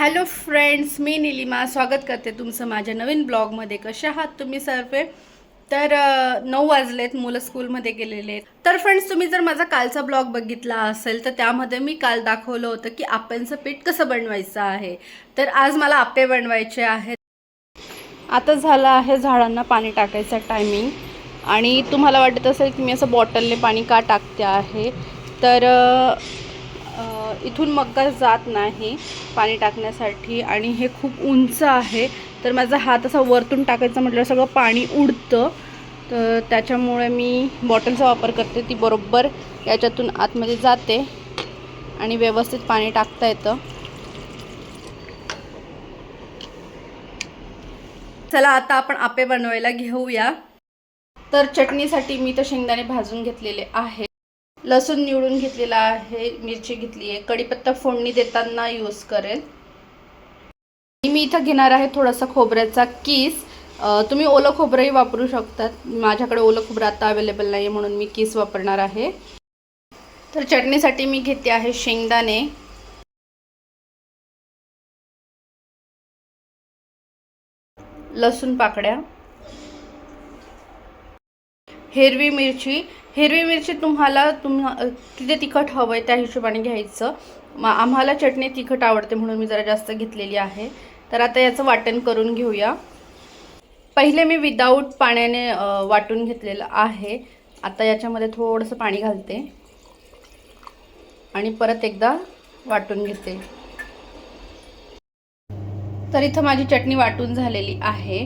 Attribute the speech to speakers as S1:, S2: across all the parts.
S1: Hello friends, मी निलिमा स्वागत करते तुमचं माझ्या नवीन ब्लॉगमध्ये. कशा आहात तुम्ही सर्व? तर 9 वाजलेत, मुलं स्कूलमध्ये गेलेले आहेत. तर फ्रेंड्स, तुम्ही जर माझा कालचा ब्लॉग बघितला असेल तर त्यामध्ये मी काल दाखवलं होतं की आप्यांचं पीठ कसं बनवायचं आहे. तर आज मला आप्पे बनवायचे आहेत. आता झालं आहे झाडांना पाणी टाकायचं टायमिंग. आणि तुम्हाला वाटत असेल की मी असं बॉटलने पाणी का टाकते आहे, तर इथून मग्गा जात नाही पाणी टाकण्यासाठी आणि हे खूप उंच आहे. तर माझा हात असा वरतून टाकायचा म्हटलं सगळं पाणी उडतं. तर त्याच्यामुळे मी बॉटलचा वापर करते. ती बरोबर याच्यातून आतमध्ये जाते आणि व्यवस्थित पाणी टाकता येतं. चला आता आपण आप्पे बनवायला घेऊया. तर चटणीसाठी मी तर शेंगदाणे भाजून घेतलेले आहे, लसूण निवडून घेतलेला आहे, मिरची घेतली आहे, कढीपत्ता फोडणी देताना यूज करेल. मी इथं घेणार आहे थोडासा खोबऱ्याचा किस. तुम्ही ओलं खोबरंही वापरू शकतात. माझ्याकडे ओलं खोबरं आता अवेलेबल नाही म्हणून मी किस वापरणार आहे. तर चटणीसाठी मी घेते आहे शेंगदाणे, लसूण पाकळ्या, हिरवी मिरची. हिरवी मिरची तुम्हाला किती तिखट हवं आहे त्या हिशोबाने घ्यायचं. आम्हाला चटणी तिखट आवडते म्हणून मी जरा जास्त घेतलेली आहे. तर आता याचं वाटण करून घेऊया. पहिले मी विदाऊट पाण्याने वाटून घेतलेलं आहे. आता याच्यामध्ये थोडंसं पाणी घालते आणि परत एकदा वाटून घेते. तर इथं माझी चटणी वाटून झालेली आहे.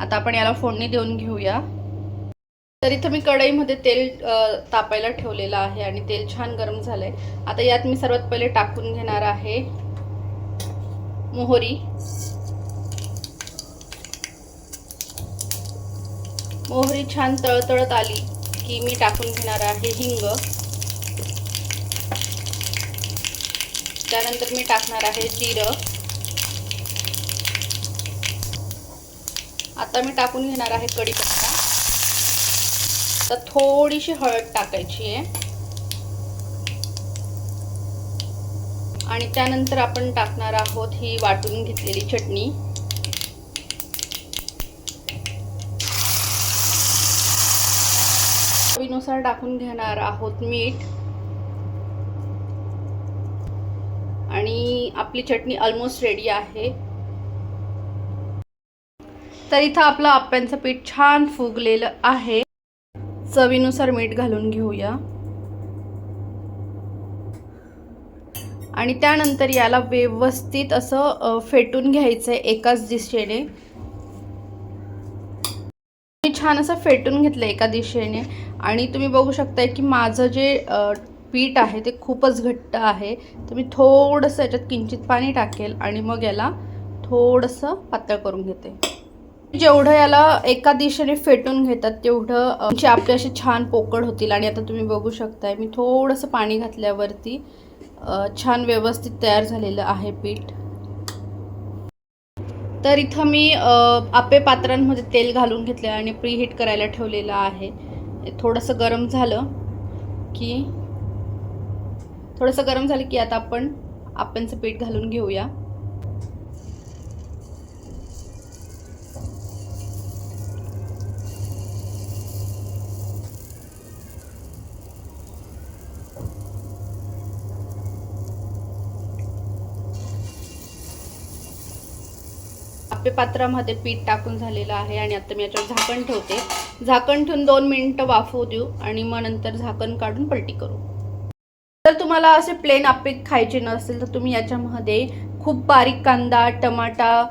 S1: आता आपण याला फोडणी देऊन घेऊया. तर इथं मी कढईमध्ये तेल तापायला ठेवलेलं आहे आणि तेल छान गरम झालंय. आता यात मी सर्वात पहिले टाकून घेणार आहे मोहरी. मोहरी छान तळतळत आली की मी टाकून घेणार आहे हिंग. त्यानंतर मी टाकणार आहे जिरं. आता मी टाकून घेणार आहे कढीपत्ता. तर थोडीशी हळद टाकायची आहे आणि त्यानंतर आपण टाकणार आहोत ही वाटून घेतलेली चटणी. चवीनुसार टाकून घेणार आहोत मीठ. आणि आपली चटणी ऑलमोस्ट रेडी आहे. तर इथं आपलं आप्यांचं पीठ छान फुगलेलं आहे. चवीनुसार मीठ घालून घेऊया आणि त्यानंतर याला व्यवस्थित असं फेटून घ्यायचंय एकाच दिशेने. मी छान असं फेटून घेतलं एका दिशेने आणि तुम्ही बघू शकताय की माझं जे पीठ आहे ते खूपच घट्ट आहे. तर मी थोडंसं याच्यात किंचित पाणी टाकेल आणि मग याला थोडंसं पातळ करून घेते. जेवढं याला एका दिशेने फेटून घेतात तेवढं आपले असे छान पोकळ होतील. आणि आता तुम्ही बघू शकताय मी थोडंसं पाणी घातल्यावरती छान व्यवस्थित तयार झालेलं आहे पीठ. तर इथं मी आप्पे पात्रांमध्ये तेल घालून घेतलं आणि प्रीहीट करायला ठेवलेलं आहे. थोडंसं गरम झालं की आता आपण आप्यांचं पीठ घालून घेऊया. आप्पे पात्रामध्ये पीठ टाकून झालेलं आहे आणि आता मी याच्यावर झाकण ठेवते. झाकण ठेवून 2 मिनिटं वाफवू देऊ आणि मग नंतर झाकण काढून पलटी करू. जर तुम्हाला असे प्लेन आप्पे खायचे नसतील तर तुम्ही याच्यामध्ये खूप बारीक कांदा, टमाटा,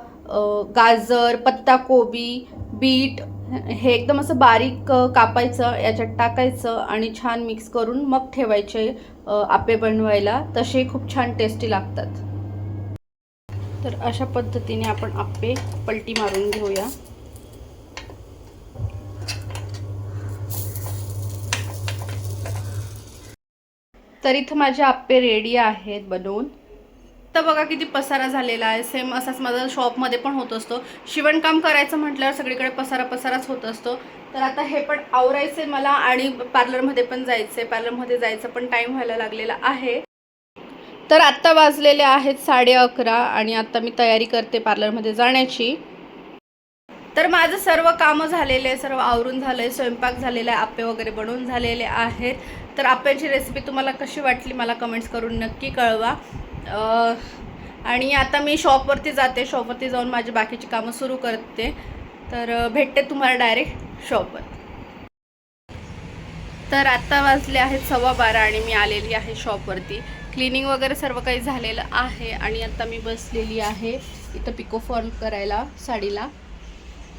S1: गाजर, पत्ताकोबी, बीट हे एकदम असं बारीक कापायचं, याच्यात टाकायचं आणि छान मिक्स करून मग ठेवायचे आप्पे बनवायला. तसे खूप छान टेस्टी लागतात. तर अशा पद्धतीने आपण आप्पे पलटी मारून घेऊया. तर इथं माझे आप्पे रेडी आहेत बनवून. तर बघा किती पसारा झालेला आहे. सेम असाच माझा शॉपमध्ये पण होत असतो. शिवणकाम करायचं म्हटल्यावर सगळीकडे पसाराच होत असतो. तर आता हे पण आवरायचे मला आणि पार्लरमध्ये पण जायचं आहे. पार्लरमध्ये जायचं पण टाईम व्हायला लागलेला आहे. तर आत्ता वाजलेले आहेत 11:30 आणि आता मी तयारी करते पार्लरमध्ये जाण्याची. तर माझं सर्व कामं झालेले आहे, सर्व आवरून झालं आहे, स्वयंपाक झालेला आहे, आप्पे वगैरे बनवून झालेले आहेत. तर आप्प्याची रेसिपी तुम्हाला कशी वाटली मला कमेंट्स करून नक्की कळवा. आणि आता मी शॉपवरती जाते, शॉपवरती जाऊन माझी बाकीची कामं सुरू करते. तर भेटते तुम्हाला डायरेक्ट शॉपवर. तर आत्ता वाजले आहेत 12:15 आणि मी आलेली आहे शॉपवरती. क्लिनिंग वगैरे सर्व काही झालेलं आहे आणि आता मी बसलेली आहे इथं पिकोफॉल करायला साडीला.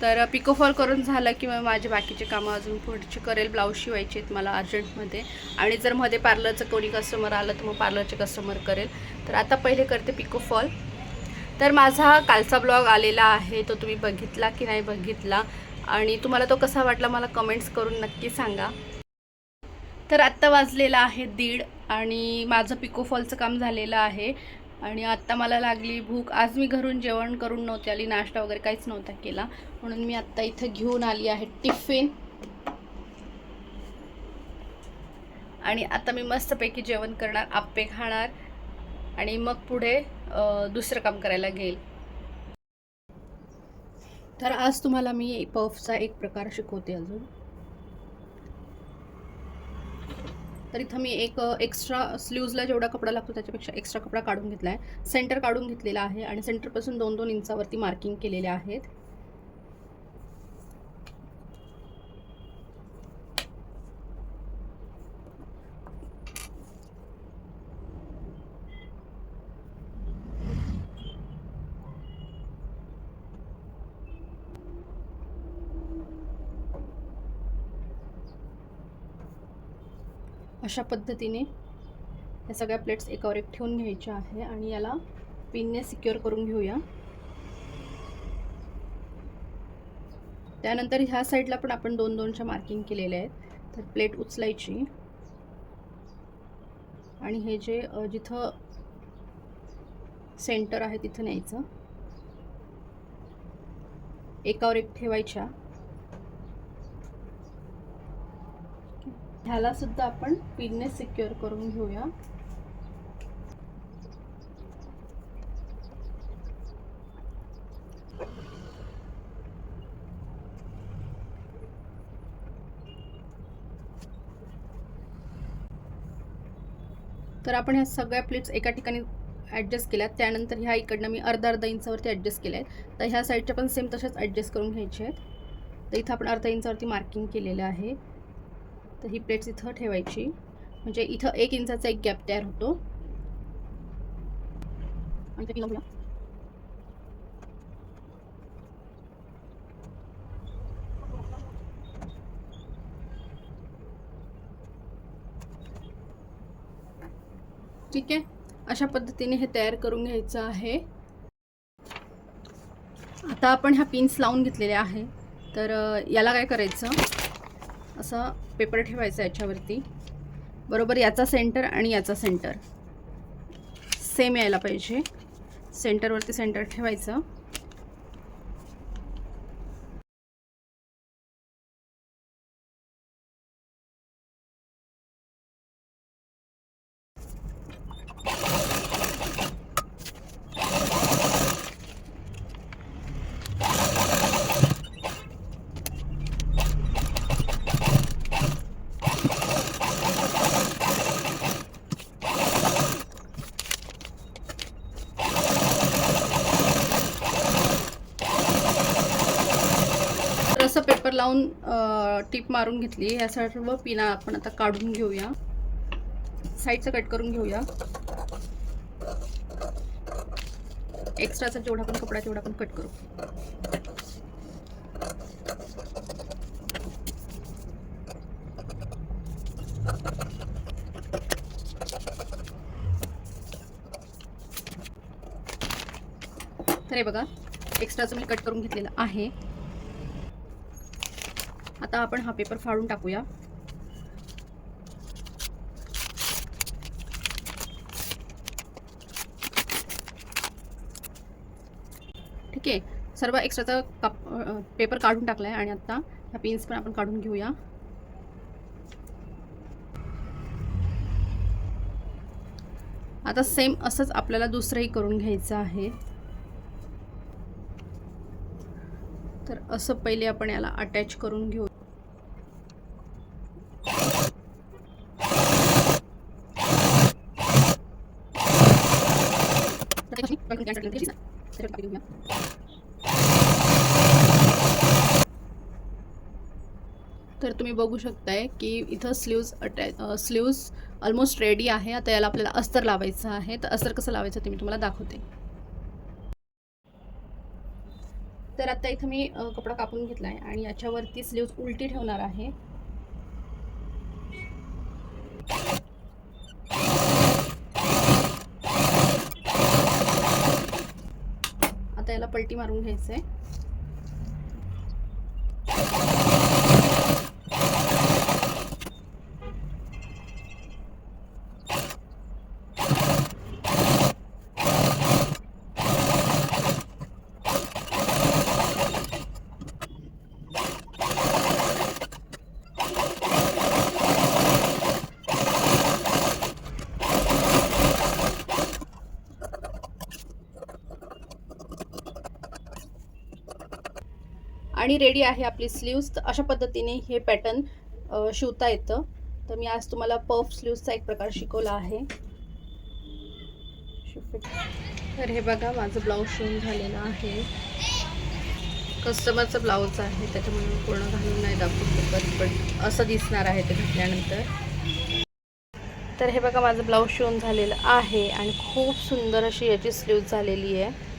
S1: तर पिकोफॉल करून झालं की मग माझे बाकीचे कामं अजून पुढची करेल. ब्लाऊज शिवायचे आहेत मला अर्जंटमध्ये, आणि जर मध्ये पार्लरचं कोणी कस्टमर आलं तर मग पार्लरचे कस्टमर करेल. तर आता पहिले करते पिकोफॉल. तर माझा कालचा ब्लॉग आलेला आहे, तो तुम्ही बघितला की नाही बघितला, आणि तुम्हाला तो कसा वाटला मला कमेंट्स करून नक्की सांगा. तर आत्ता वाजलेला आहे 1:30 आणि माझं पिकोफॉलचं काम झालेलं आहे. आणि आत्ता मला लागली भूक. आज मी घरून जेवण करून नव्हते आली, नाश्ता वगैरे काहीच नव्हता केला, म्हणून मी आत्ता इथं घेऊन आली आहे टिफिन. आणि आता मी मस्तपैकी जेवण करणार, आप्पे खाणार आणि मग पुढे दुसरं काम करायला घेईल. तर आज तुम्हाला मी पफचा एक प्रकार शिकवते अजून. तर इथं मी एक एक्स्ट्रा स्लीव्जला जेवढा कपडा लागतो त्याच्यापेक्षा एक्स्ट्रा कपडा काढून घेतला आहे, सेंटर काढून घेतलेला आहे आणि सेंटरपासून 2-2 इंचावरती मार्किंग केलेले आहेत. अशा पद्धतीने या सगळ्या प्लेट्स एकावर एक ठेवून घ्यायच्या आहे आणि याला पिनने सिक्युअर करून घेऊया. त्यानंतर ह्या साईडला पण आपण 2-2च्या मार्किंग केलेल्या आहेत. तर प्लेट उचलायची आणि हे जे जिथं सेंटर आहे तिथं न्यायचं, एकावर एक ठेवायच्या. ह्याला सुद्धा आपण पिनने सिक्युअर करून घेऊया. तर आपण ह्या सगळ्या प्लेट्स एका ठिकाणी ॲडजस्ट केल्यात. त्यानंतर ह्या इकडनं मी अर्धा इंचावरती ॲडजस्ट केल्या आहेत. तर ह्या साईडच्या पण सेम तशाच ॲडजस्ट करून घ्यायच्या आहेत. तर इथं आपण अर्धा इंचावरती मार्किंग केलेलं आहे. तर ही प्लेट्स इथं ठेवायची, म्हणजे इथं 1 इंचाचा एक गॅप तयार होतो. आणि ते लावूया. ठीक आहे, अशा पद्धतीने हे तयार करून घ्यायचं आहे. आता आपण ह्या पिन्स लावून घेतलेल्या आहे. तर याला काय करायचं, असं पेपर ठेवायचा याच्यावरती, बरोबर याचा सेंटर आणि याचा सेंटर सेम यायला पाहिजे. सेंटरवरती सेंटर ठेवायचं. असं पेपर लावून टीप मारून घेतली. ह्या सर्व पिना आपण आता काढून घेऊया, साईडचं कट करून घेऊया. एक्स्ट्राचा जेवढा पण कपडा तेवढा पण कट करू. तर हे बघा, एक्स्ट्राचं मी कट करून घेतलेलं आहे. आता आपण हा पेपर फाडून टाकूया. ठीक आहे, सर्व एक्स्ट्राचा पेपर काढून टाकला आहे आणि आता ह्या पिन्स पण आपण काढून घेऊया. आता सेम असंच आपल्याला दुसरंही करून घ्यायचं आहे. तर असं पहिले आपण याला अटॅच करून घेऊ. तर तुम्ही बघू शकताय की इथं स्लीव्ज ऑलमोस्ट रेडी आहे. आता याला आपल्याला अस्तर लावायचं आहे. तर अस्तर कसं लावायचं ते मी तुम्हाला दाखवते. तर आता इथं मी कपडा कापून घेतला आहे आणि याच्यावरती स्लीव्ज उलटी ठेवणार आहे. आता याला पलटी मारून घ्यायचं आहे. आणि रेडी आहे आपली स्लीव्ज. तर अशा पद्धतीने हे पॅटर्न शिवता येतं. तर मी आज तुम्हाला पफ स्लीव्जचा एक प्रकार शिकवला आहे. तर हे बघा माझं ब्लाऊज शिवून झालेलं आहे. कस्टमरचं ब्लाऊज आहे त्याच्यामुळे पूर्ण घालून नाही दाखवू शकत, पण असं दिसणार आहे ते घातल्यानंतर. तर हे बघा माझं ब्लाऊज शिवून झालेलं आहे आणि खूप सुंदर अशी याची स्लीव्ज झालेली आहे.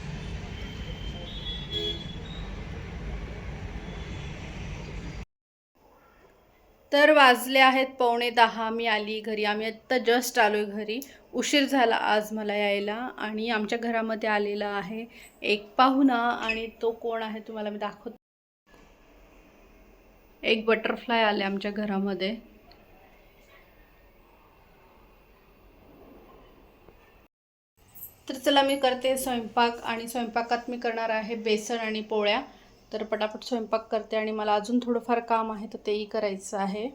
S1: तर वाजले आहेत 9:45. मी आली घरी. आम्ही आत्ता जस्ट आलो आहे घरी. उशीर झाला आज मला यायला. आणि आमच्या घरामध्ये आलेला आहे एक पाहुणा. आणि तो कोण आहे तुम्हाला मी दाखवते. एक बटरफ्लाय आले आमच्या घरामध्ये. तर चला मी करते स्वयंपाक. आणि स्वयंपाकात मी करणार आहे बेसन आणि पोळ्या. तर पटापट स्वयंपाक करते आणि मला अजून थोडंफार काम आहे तर तेही करायचं आहे.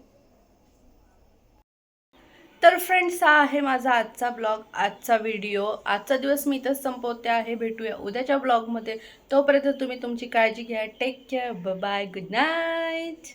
S1: तर फ्रेंड्स, हा आहे माझा आजचा ब्लॉग, आजचा व्हिडिओ. आजचा दिवस मी इथंच संपवते आहे. भेटूया उद्याच्या ब्लॉगमध्ये. तोपर्यंत तुम्ही तुमची काळजी घ्या. Take care. Bye. Good night.